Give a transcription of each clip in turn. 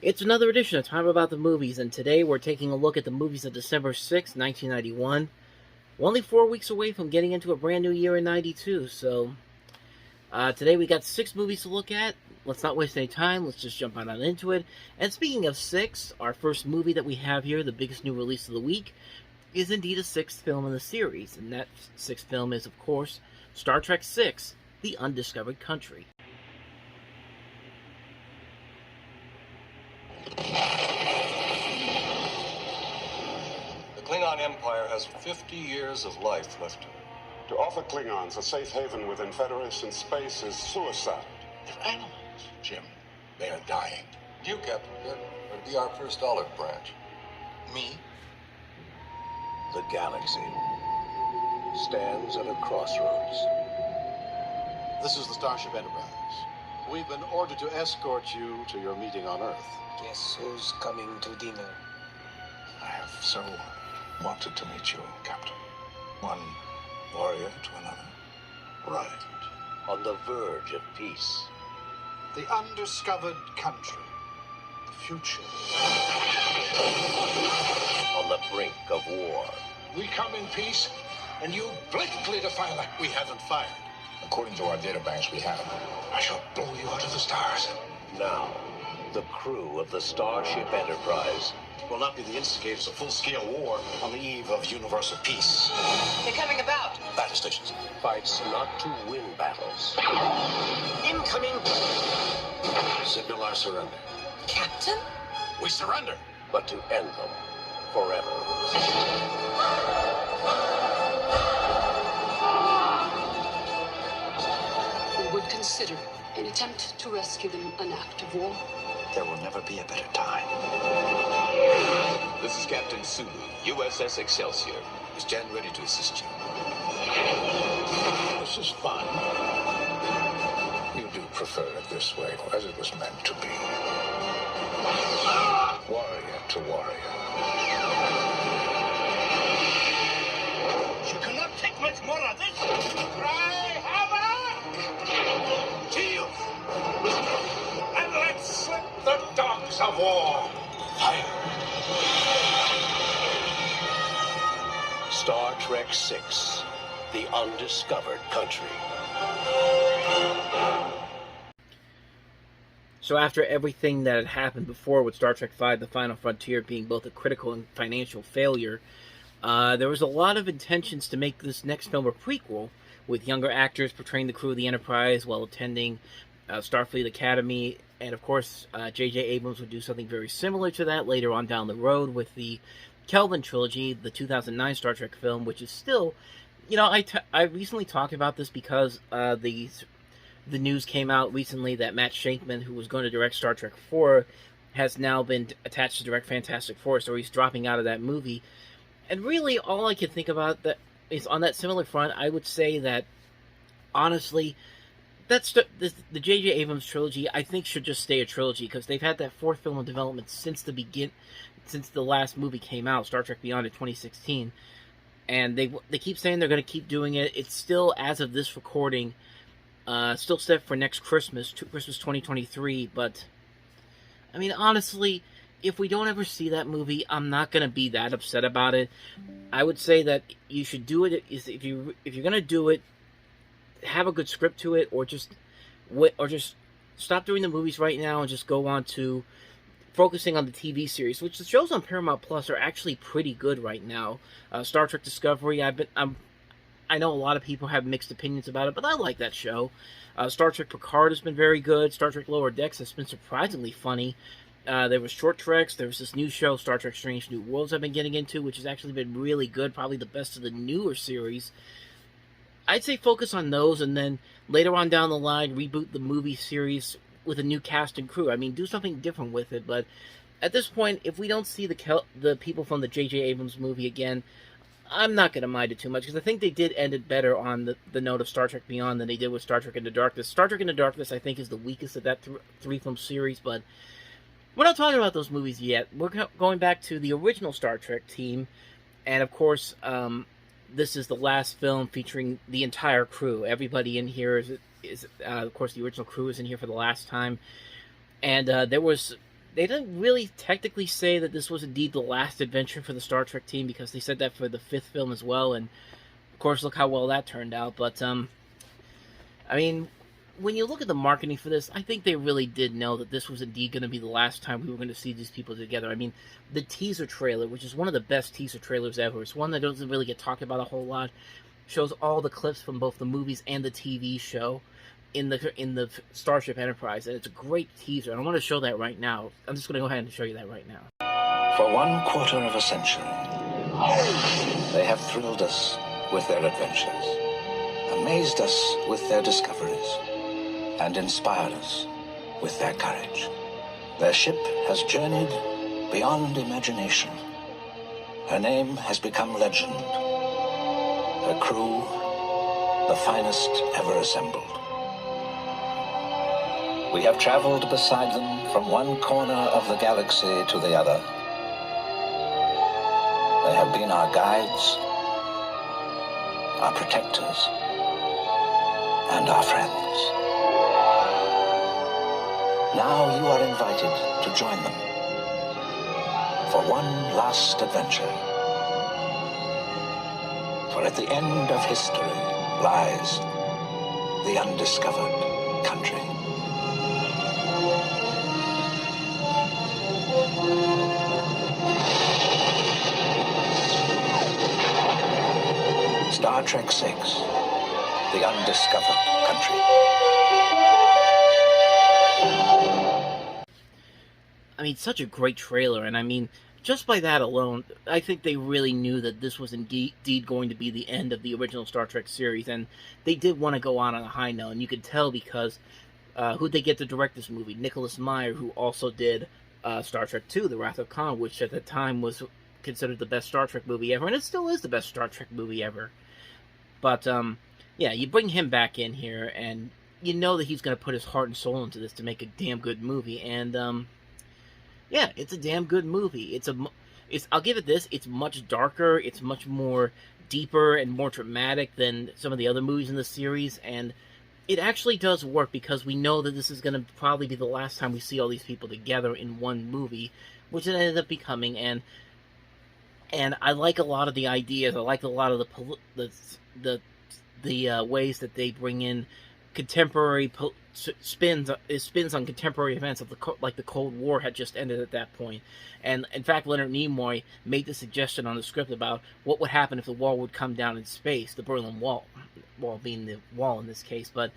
It's another edition of Time About the Movies, and today we're taking a look at the movies of December 6, 1991. We're only 4 weeks away from getting into a brand new year in 92, so today we got 6 movies to look at. Let's not waste any time, let's just jump right on into it. And speaking of 6, our first movie that we have here, the biggest new release of the week, is indeed a 6th film in the series, and that 6th film is, of course, Star Trek VI, The Undiscovered Country. The Klingon Empire has 50 years of life left in it. To offer Klingons a safe haven within Federation space is suicide. They're animals, Jim. They are dying. You, Captain Kirk, are to be our first olive branch. Me? The galaxy stands at a crossroads. This is the Starship Enterprise. We've been ordered to escort you to your meeting on Earth. Guess who's coming to dinner? I have so wanted to meet you, Captain. One warrior to another. Right. On the verge of peace. The Undiscovered Country. The future. On the brink of war. We come in peace, and you blatantly defy that. We haven't fired. According to our databanks we have, I shall blow you out of the stars. Now, the crew of the Starship Enterprise Will not be the instigators of full-scale war on the eve of universal peace. They're coming about. Battle stations. fights not to win battles, Incoming. Signal our surrender. Captain? We surrender. but to end them forever. We would consider an attempt to rescue them an act of war. There will never be a better time. This is Captain Sulu, USS Excelsior. We stand ready to assist you. This is fun. You do prefer it this way, as it was meant to be. Warrior to warrior. You cannot take much more of this. Cry havoc! Shield! And let's slip the dogs of war. Fire! Star Trek VI, The Undiscovered Country. So after everything that had happened before with Star Trek V, The Final Frontier being both a critical and financial failure, there was a lot of intentions to make this next film a prequel, with younger actors portraying the crew of the Enterprise while attending Starfleet Academy, and of course J.J. Abrams would do something very similar to that later on down the road with the Kelvin trilogy, the 2009 Star Trek film, which is still, you know, I recently talked about this because the news came out recently that Matt Shankman, who was going to direct Star Trek IV, has now been attached to direct Fantastic Four, so he's dropping out of that movie. And really, all I can think about that is on that similar front, I would say that, honestly, that's the J.J. Abrams trilogy, I think, should just stay a trilogy, because they've had that fourth film in development since the last movie came out, Star Trek Beyond in 2016. And they keep saying they're going to keep doing it. It's still, as of this recording, still set for next Christmas 2023, but, I mean, honestly, if we don't ever see that movie, I'm not going to be that upset about it. I would say that you should do it, if you're going to do it, have a good script to it, or just stop doing the movies right now and just go on to focusing on the TV series, which the shows on Paramount Plus are actually pretty good right now. Star Trek Discovery, I know a lot of people have mixed opinions about it, but I like that show. Star Trek Picard has been very good. Star Trek Lower Decks has been surprisingly funny. There was Short Treks. There was this new show, Star Trek Strange New Worlds, I've been getting into, which has actually been really good, probably the best of the newer series. I'd say focus on those, and then later on down the line, reboot the movie series with a new cast and crew. I mean, do something different with it, but at this point, if we don't see the people from the J.J. Abrams movie again, I'm not going to mind it too much, because I think they did end it better on the note of Star Trek Beyond than they did with Star Trek Into Darkness. Star Trek Into Darkness, I think, is the weakest of that three-film series, but we're not talking about those movies yet. We're going back to the original Star Trek team, and of course, this is the last film featuring the entire crew. Everybody in here is of course, the original crew is in here for the last time, and there was they didn't really technically say that this was indeed the last adventure for the Star Trek team, because they said that for the 5th film as well, and of course, look how well that turned out. But I mean, when you look at the marketing for this, I think they really did know that this was indeed going to be the last time we were going to see these people together. I mean, the teaser trailer, which is one of the best teaser trailers ever, it's one that doesn't really get talked about a whole lot, shows all the clips from both the movies and the TV show in the Starship Enterprise, and it's a great teaser, and I want to show that right now. I'm just going to go ahead and show you that right now. For 1/4 of a century, they have thrilled us with their adventures, amazed us with their discoveries, and inspired us with their courage. Their ship has journeyed beyond imagination. Her name has become legend. Her crew, the finest ever assembled. We have traveled beside them from one corner of the galaxy to the other. They have been our guides, our protectors, and our friends. Now you are invited to join them for one last adventure. For at the end of history lies the undiscovered country. Star Trek VI, The Undiscovered Country. I mean, such a great trailer, and I mean, just by that alone, I think they really knew that this was indeed going to be the end of the original Star Trek series, and they did want to go on a high note, and you could tell because who'd they get to direct this movie? Nicholas Meyer, who also did Star Trek II, The Wrath of Khan, which at the time was considered the best Star Trek movie ever, and it still is the best Star Trek movie ever. But, yeah, you bring him back in here, and you know that he's going to put his heart and soul into this to make a damn good movie, and, yeah, it's a damn good movie. I'll give it this, it's much darker, it's much more deeper and more dramatic than some of the other movies in the series, and it actually does work because we know that this is going to probably be the last time we see all these people together in one movie, which it ended up becoming, and I like a lot of the ideas, I like a lot of the ways that they bring in contemporary spins on contemporary events of like the Cold War had just ended at that point. And in fact, Leonard Nimoy made the suggestion on the script about what would happen if the wall would come down in space, the Berlin Wall being the wall in this case. But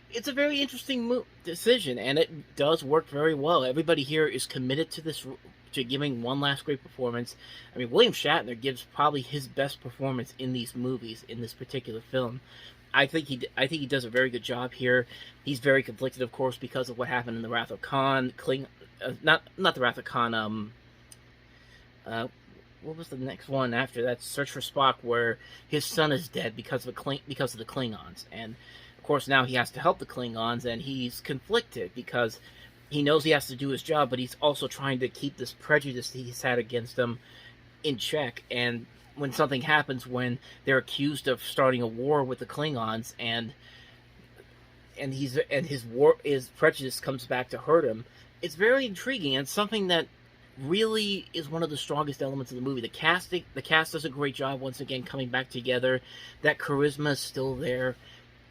it's a very interesting decision, and it does work very well. Everybody here is committed to this, to giving one last great performance. I mean, William Shatner gives probably his best performance in these movies, in this particular film. I think he does a very good job here. He's very conflicted, of course, because of what happened in The Wrath of Khan. Not The Wrath of Khan. What was the next one after that? Search for Spock, where his son is dead because of the Klingons, and of course now he has to help the Klingons, and he's conflicted because he knows he has to do his job, but he's also trying to keep this prejudice that he's had against them in check. And when something happens, when they're accused of starting a war with the Klingons, and his prejudice comes back to hurt him, it's very intriguing, and something that really is one of the strongest elements of the movie. The cast does a great job once again coming back together. That charisma is still there,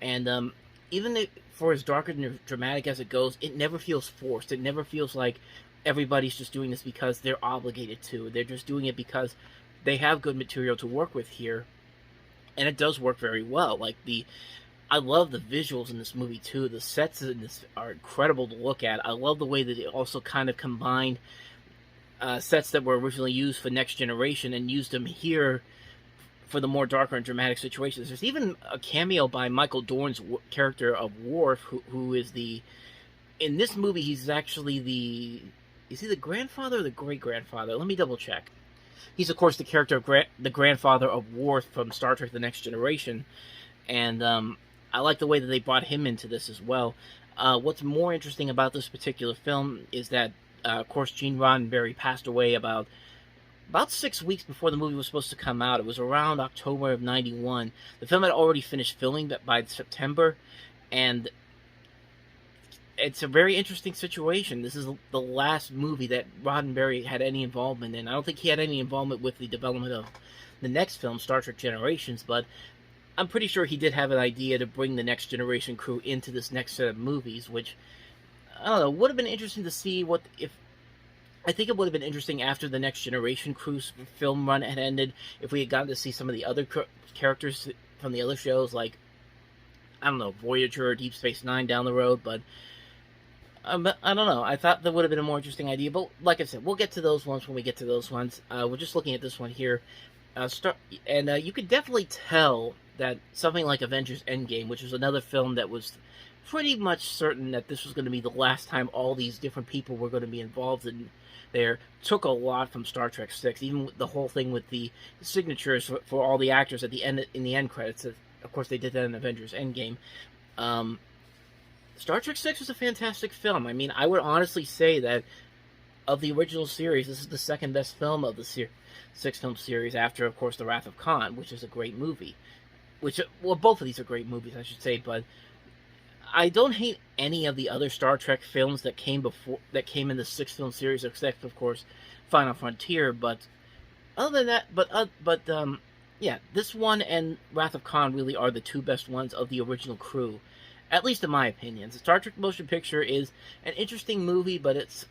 and even for as dark and dramatic as it goes, it never feels forced. It never feels like everybody's just doing this because they're obligated to. They're just doing it because they have good material to work with here, and it does work very well. I love the visuals in this movie too. The sets in this are incredible to look at. I love the way that it also kind of combined sets that were originally used for Next Generation and used them here for the more darker and dramatic situations. There's even a cameo by Michael Dorn's character of Worf, who is in this movie, he's actually is he the grandfather or the great-grandfather? Let me double check. He's, of course, the character of the grandfather of Worf from Star Trek The Next Generation, and I like the way that they brought him into this as well. What's more interesting about this particular film is that, of course, Gene Roddenberry passed away about 6 weeks before the movie was supposed to come out. It was around October of '91. The film had already finished filming by September, and it's a very interesting situation. This is the last movie that Roddenberry had any involvement in. I don't think he had any involvement with the development of the next film, Star Trek Generations, but I'm pretty sure he did have an idea to bring the Next Generation crew into this next set of movies, which, I don't know, would have been interesting to see what if. I think it would have been interesting after the Next Generation crew's film run had ended if we had gotten to see some of the other characters from the other shows, like, I don't know, Voyager or Deep Space Nine down the road, but I don't know. I thought that would have been a more interesting idea, but like I said, we'll get to those ones when we get to those ones. We're just looking at this one here. You could definitely tell that something like Avengers Endgame, which was another film that was pretty much certain that this was going to be the last time all these different people were going to be involved in there, took a lot from Star Trek 6. Even the whole thing with the signatures for all the actors at the end, in the end credits. Of course, they did that in Avengers Endgame. Star Trek 6 was a fantastic film. I mean, I would honestly say that of the original series, this is the second best film of the six-film series after, of course, The Wrath of Khan, which is a great movie. Well, both of these are great movies, I should say, but I don't hate any of the other Star Trek films that came in the six-film series, except, of course, Final Frontier. But other than that, yeah, this one and Wrath of Khan really are the two best ones of the original crew, at least in my opinion. The Star Trek Motion Picture is an interesting movie, but it's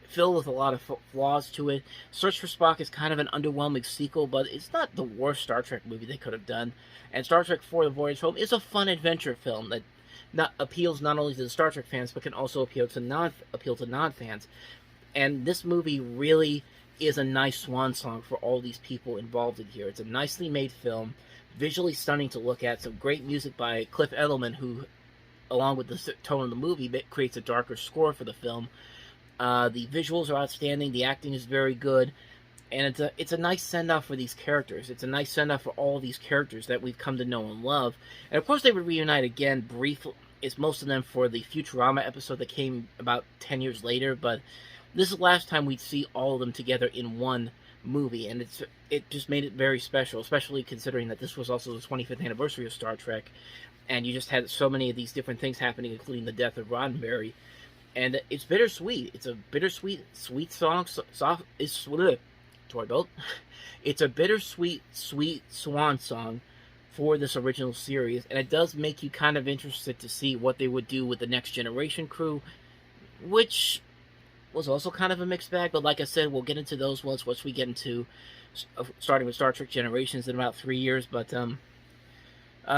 filled with a lot of flaws to it. Search for Spock is kind of an underwhelming sequel, but it's not the worst Star Trek movie they could have done. And Star Trek IV: The Voyage Home is a fun adventure film that appeals not only to the Star Trek fans, but can also appeal to non-fans. And this movie really is a nice swan song for all these people involved in here. It's a nicely made film, visually stunning to look at, some great music by Cliff Edelman, who, along with the tone of the movie, creates a darker score for the film. The visuals are outstanding, the acting is very good, and it's a nice send-off for these characters. It's a nice send-off for all these characters that we've come to know and love. And of course they would reunite again briefly. It's most of them for the Futurama episode that came about 10 years later, but this is the last time we'd see all of them together in one movie, and it just made it very special, especially considering that this was also the 25th anniversary of Star Trek, and you just had so many of these different things happening, including the death of Roddenberry. And it's bittersweet. It's a bittersweet, sweet song. It's a bittersweet, sweet swan song for this original series, and it does make you kind of interested to see what they would do with the Next Generation crew, which was also kind of a mixed bag. But like I said, we'll get into those once we get into starting with Star Trek Generations in about 3 years. But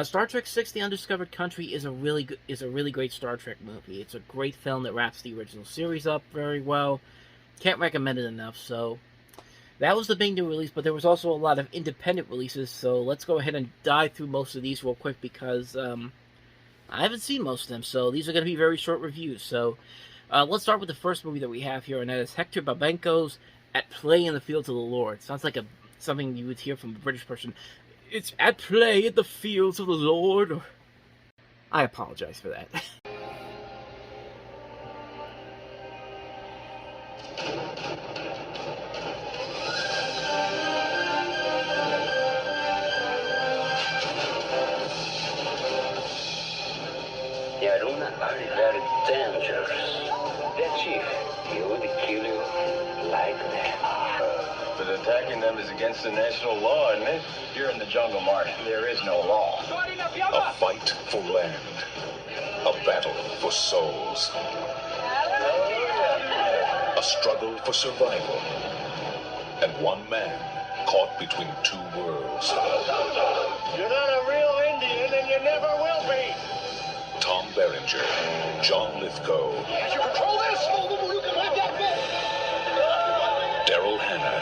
Star Trek VI: The Undiscovered Country is a really great Star Trek movie. It's a great film that wraps the original series up very well. Can't recommend it enough. So that was the big new release, but there was also a lot of independent releases. So let's go ahead and dive through most of these real quick because I haven't seen most of them. So these are going to be very short reviews. So let's start with the first movie that we have here, and that is Hector Babenco's At Play in the Fields of the Lord. Sounds like something you would hear from a British person. It's at play in the fields of the Lord. I apologize for that. The Aruna are very dangerous. Their chief, he would kill you like that. But attacking them is against the national law, isn't it? You're in the jungle, Martin. There is no law. A fight for land. A battle for souls. A struggle for survival. And one man caught between two worlds. You're not a real Indian, and you never will be. Tom Berenger, John Lithgow, As you control this, you can have that bit. Daryl Hannah,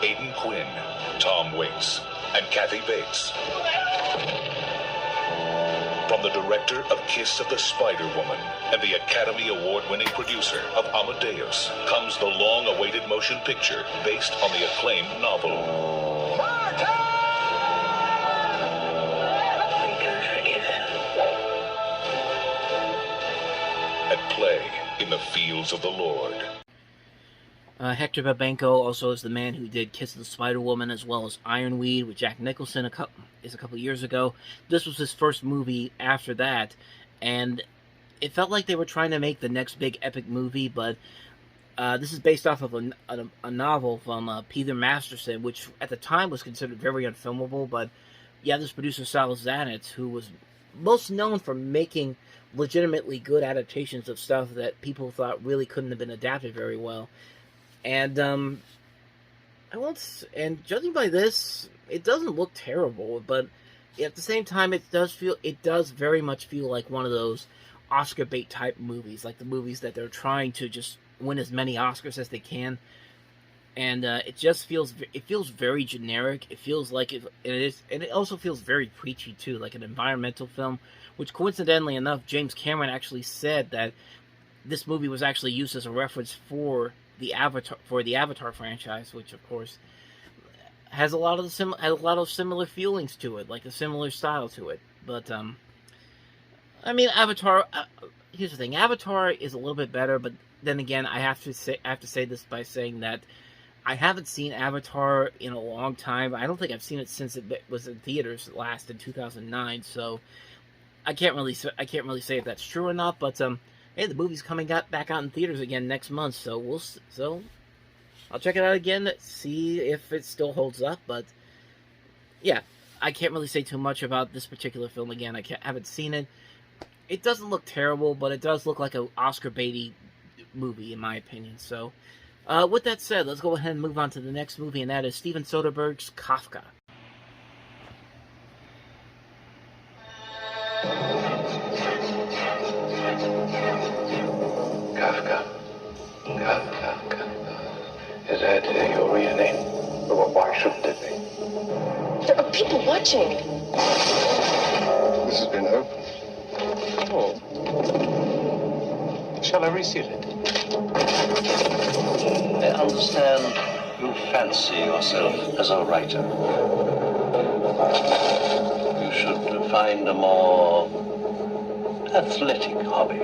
Aidan Quinn, Tom Waits, and Kathy Bates. From the director of Kiss of the Spider Woman and the Academy Award-winning producer of Amadeus comes the long-awaited motion picture based on the acclaimed novel. At Play in the Fields of the Lord. Hector Babenco also is the man who did Kiss of the Spider Woman, as well as Ironweed with Jack Nicholson a couple years ago. This was his first movie after that, and it felt like they were trying to make the next big epic movie, but this is based off of a novel from Peter Masterson, which at the time was considered very unfilmable, but yeah, this producer Sal Zanitz, who was most known for making legitimately good adaptations of stuff that people thought really couldn't have been adapted very well. And and judging by this, it doesn't look terrible, but at the same time, it does very much feel like one of those Oscar bait type movies, like the movies that they're trying to just win as many Oscars as they can. And it feels very generic. It feels like and it also feels very preachy too, like an environmental film. Which coincidentally enough, James Cameron actually said that this movie was actually used as a reference for the Avatar franchise, which of course has a lot of similar feelings to it, like a similar style to it. But I mean, Avatar. Here's the thing: Avatar is a little bit better, but then again, I have to say this by saying that I haven't seen Avatar in a long time. I don't think I've seen it since it was in theaters last in 2009. So I can't really say if that's true or not. But hey, the movie's coming back out in theaters again next month, so I'll check it out again, see if it still holds up. But yeah, I can't really say too much about this particular film. Again, I haven't seen it. It doesn't look terrible, but it does look like an Oscar baity movie, in my opinion. So, with that said, let's go ahead and move on to the next movie, and that is Steven Soderbergh's Kafka. Kafka. Is that your real name? Well, why shouldn't it be? There are people watching. This has been opened. Oh. Shall I reseal it? I understand you fancy yourself as a writer. You should find a more athletic hobby.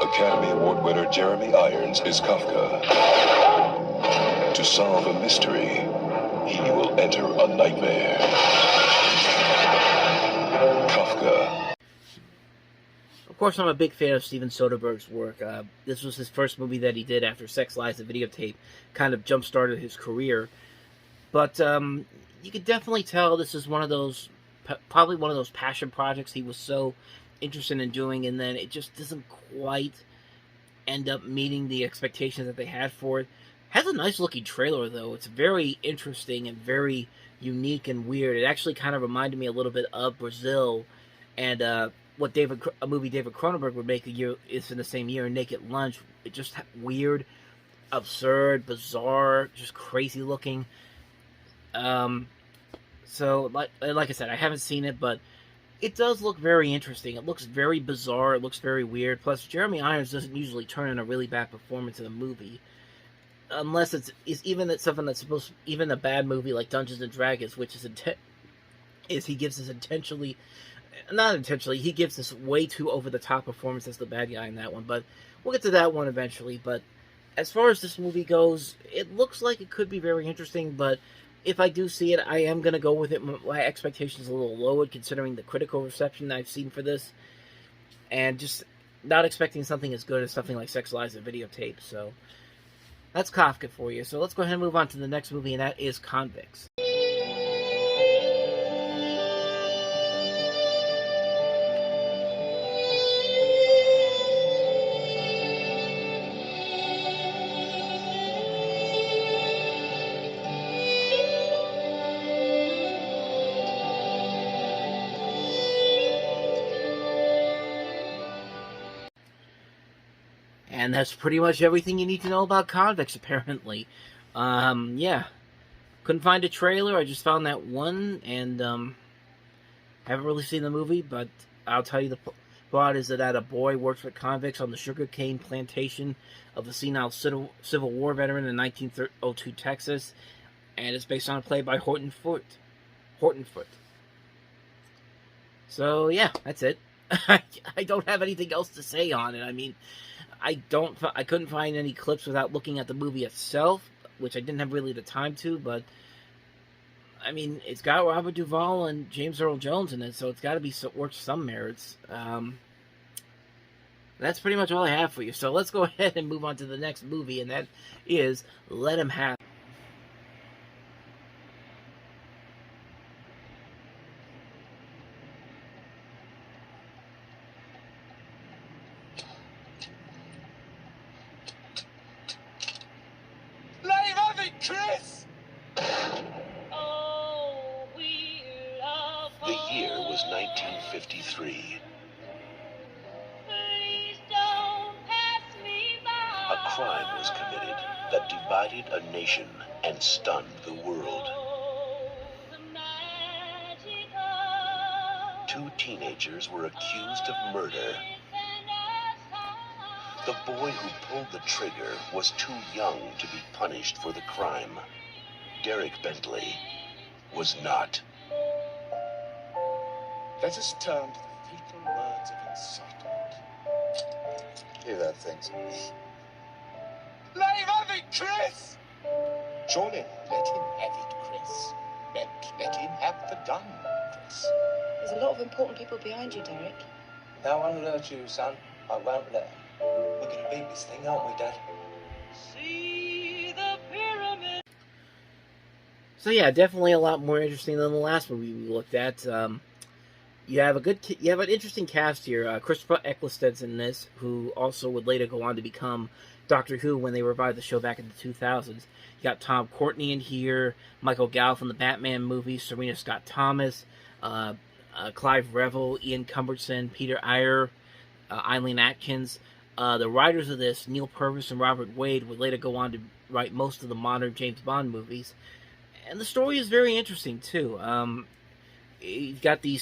Academy Award winner Jeremy Irons is Kafka. To solve a mystery, he will enter a nightmare. Kafka. Of course, I'm a big fan of Steven Soderbergh's work. This was his first movie that he did after Sex, Lies, and Videotape kind of jump-started his career. But you could definitely tell this is probably one of those passion projects he was so interested in doing, and then it just doesn't quite end up meeting the expectations that they had for it. Has a nice looking trailer though. It's very interesting and very unique and weird. It actually kind of reminded me a little bit of Brazil and what a movie David Cronenberg would make in the same year, Naked Lunch. It just weird, absurd, bizarre, just crazy looking. So like I said, I haven't seen it, but it does look very interesting. It looks very bizarre. It looks very weird. Plus, Jeremy Irons doesn't usually turn in a really bad performance in a movie, unless it's even something that's even a bad movie like Dungeons and Dragons, which is he gives this he gives this way too over the top performance as the bad guy in that one. But we'll get to that one eventually. But as far as this movie goes, it looks like it could be very interesting, but if I do see it, I am going to go with it. My expectations are a little lowered considering the critical reception I've seen for this. And just not expecting something as good as something like Sex, Lies, and Videotape. So that's Kafka for you. So let's go ahead and move on to the next movie, and that is Convicts. And that's pretty much everything you need to know about Convicts, apparently. Yeah. Couldn't find a trailer. I just found that one, and haven't really seen the movie, but I'll tell you the plot is that a boy works with convicts on the sugarcane plantation of a senile Civil War veteran in 1902 Texas, and it's based on a play by Horton Foote. So yeah, that's it. I don't have anything else to say on it. I mean, I couldn't find any clips without looking at the movie itself, which I didn't have really the time to, but I mean, it's got Robert Duvall and James Earl Jones in it, so it's got to be worth some merits. That's pretty much all I have for you. So let's go ahead and move on to the next movie, and that is Let 'Em Have. Let him have it, Chris! The year was 1953. A crime was committed that divided a nation and stunned the world. Two teenagers were accused of murder. The boy who pulled the trigger was too young to be punished for the crime. Derek Bentley was not. Let us turn to the fatal words of incitement. Hear that, things. Let him have it, Chris! Surely, let him have it, Chris. Let him have the gun, Chris. There's a lot of important people behind you, Derek. No one will hurt you, son. I won't let them. We're going to beat this thing, aren't we, Dad? See the pyramid. So yeah, definitely a lot more interesting than the last movie we looked at. You have an interesting cast here. Christopher Eccleston's in this, who also would later go on to become Doctor Who when they revived the show back in the 2000s. You got Tom Courtenay in here, Michael Gow from the Batman movies, Serena Scott Thomas, Clive Revill, Ian Cumberson, Peter Ayer, Eileen Atkins. The writers of this, Neil Purvis and Robert Wade, would later go on to write most of the modern James Bond movies. And the story is very interesting too. You've got the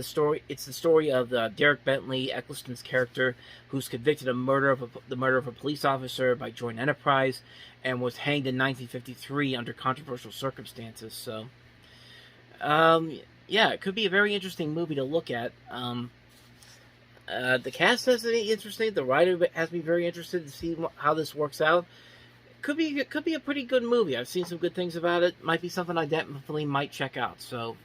story. It's the story of Derek Bentley, Eccleston's character, who's convicted of the murder of a police officer by joint enterprise, and was hanged in 1953 under controversial circumstances. So, yeah, it could be a very interesting movie to look at. The cast has to be interesting. The writer has me very interested to see how this works out. It could be a pretty good movie. I've seen some good things about it. Might be something I definitely might check out. So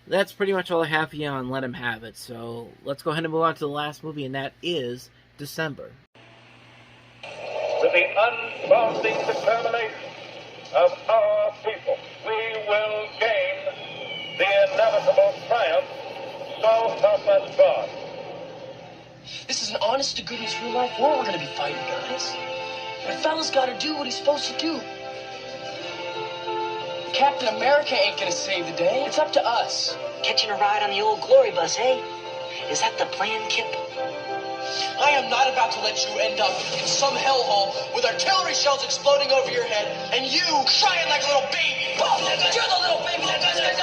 that's pretty much all I have for you on Let 'Em Have It. So let's go ahead and move on to the last movie, and that is December. With the unbounding determination of our people, we will gain the inevitable triumph. So help us God. This is an honest-to-goodness real-life war we're going to be fighting, guys. But a fella's got to do what he's supposed to do. Captain America ain't going to save the day. It's up to us. Catching a ride on the old glory bus, eh? Is that the plan, Kip? I am not about to let you end up in some hellhole with artillery shells exploding over your head and you crying like a little baby. You're the little baby that does it.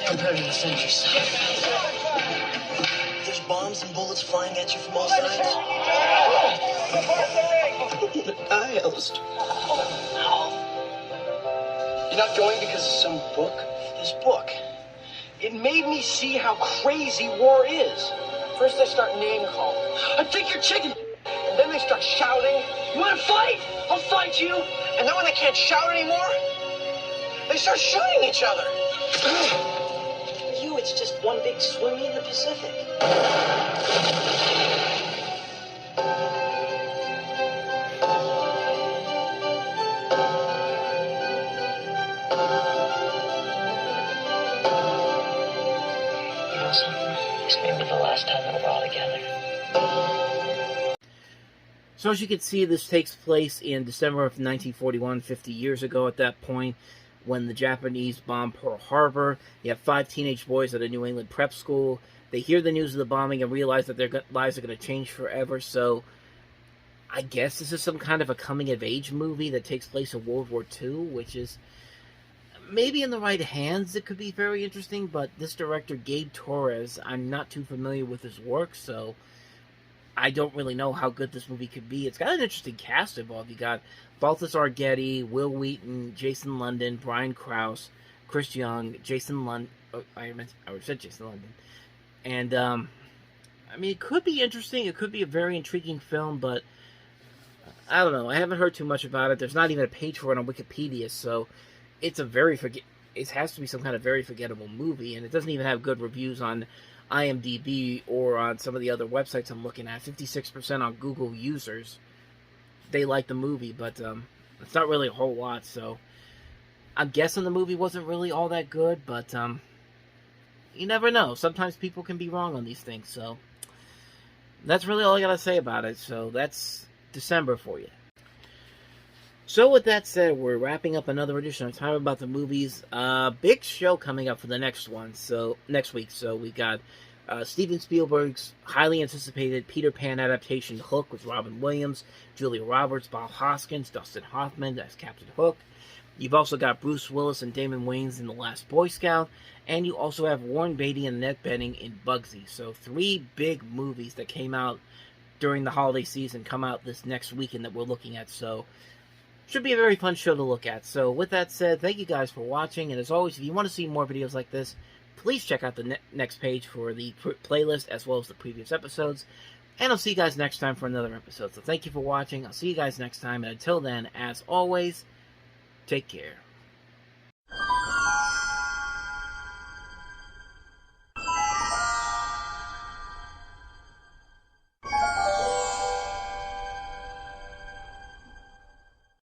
Prepare to defend yourself. There's bombs and bullets flying at you from all sides. You're not going because of some book? This book, it made me see how crazy war is. First they start name calling. I think you're chicken. And then they start shouting. You want to fight? I'll fight you. And then when they can't shout anymore, they start shooting each other. For you, it's just one big swim in the Pacific. So as you can see, this takes place in December of 1941, 50 years ago at that point, when the Japanese bombed Pearl Harbor. You have 5 teenage boys at a New England prep school. They hear the news of the bombing and realize that their lives are going to change forever. So I guess this is some kind of a coming-of-age movie that takes place in World War II, which is maybe in the right hands. It could be very interesting, but this director, Gabe Torres, I'm not too familiar with his work, so I don't really know how good this movie could be. It's got an interesting cast involved. You got Balthazar Getty, Will Wheaton, Jason London, Brian Krause, Chris Young, Jason London. Oh, I said Jason London. And, I mean, it could be interesting. It could be a very intriguing film, but I don't know. I haven't heard too much about it. There's not even a page for it on Wikipedia, so it's a it has to be some kind of very forgettable movie, and it doesn't even have good reviews on IMDb or on some of the other websites I'm looking at. 56% on Google users, they like the movie, but it's not really a whole lot, so I'm guessing the movie wasn't really all that good, but you never know. Sometimes people can be wrong on these things, so that's really all I gotta say about it. So that's December for you. So with that said, we're wrapping up another edition of Time About the Movies. Big show coming up for the next week. So we got Steven Spielberg's highly anticipated Peter Pan adaptation Hook with Robin Williams, Julia Roberts, Bob Hoskins, Dustin Hoffman as Captain Hook. You've also got Bruce Willis and Damon Wayans in The Last Boy Scout, and you also have Warren Beatty and Annette Bening in Bugsy. So 3 big movies that came out during the holiday season come out this next weekend that we're looking at. So should be a very fun show to look at. So with that said, thank you guys for watching, and as always, if you want to see more videos like this, please check out the next page for the playlist as well as the previous episodes, and I'll see you guys next time for another episode. So thank you for watching. I'll see you guys next time, and until then, as always, take care.